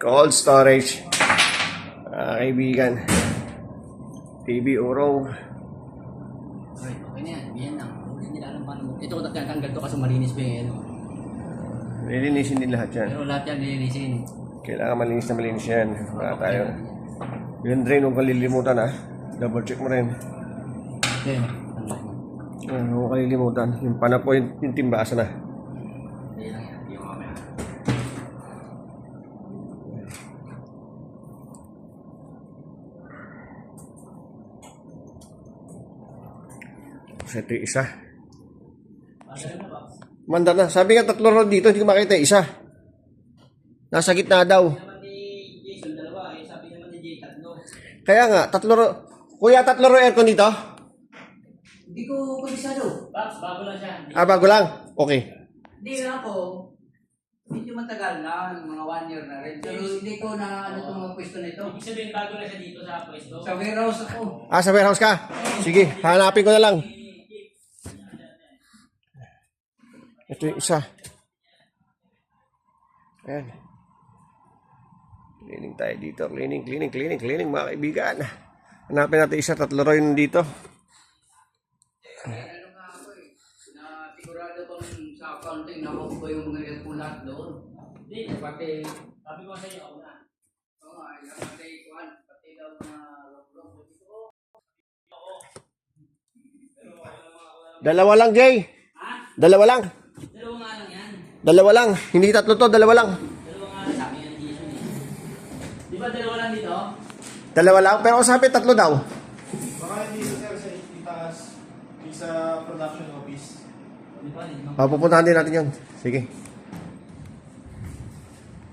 Cold storage. Kaibigan. TV Uro. Okay, okay na yan. Yan lang. Hindi nila alam paano. Ito ko tatanggal to kasi malinis pa yung ano. Lilinisin din lahat yan. Pero lahat yan nilinisin. Kailangan malinis yan. Wala tayo. Yung drain, huwag kalilimutan ha. Double check mo rin. Okay. Huwag kalilimutan. Yung panapo, yung timbasa na. Hindi lang yan. Hindi yung mamaya. Kasi ito yung isa. Manda na. Sabi nga 3 road dito, hindi ko makita yung isa. Nasa gitna daw. Jason, dalawa. Sabi naman ni Jay, 3. Kaya nga, 3 road. Kuya, 3 road aircon dito? Hindi ko kabisado. Bago lang siya. Bago lang? Okay. Hindi lang ako. Medyo matagal na, mga 1 year na rin. Pero hindi ko na ano itong mga pwesto na ito. Ibig sabihin, bago na siya dito sa pwesto. Sa warehouse ako. Sa warehouse ka? Sige, hanapin ko na lang. Ito yung isa. Ayan. Cleaning tayo dito. Cleaning mga kaibigan. Hanapin natin isa, 3 row yun dito. Ano nga ako na sigurado kung sa accounting na ako yung mga lahat doon. Hindi, Pati, sabi ko sa iyo, ako na. oo nga, pati daw na log-log. Dalawa lang, Jay. Dalawa lang. Dalawa nga lang yan. Dalawa lang. Hindi 3 to, dalawa lang. Dalawa nga lang sabi yan, Jason. Di ba dalawa lang dito? Dalawa lang, pero sabi 3 daw. Baka hindi sir sa itaas, sa production office. Di ba? Pupuntahan din natin yun. Sige.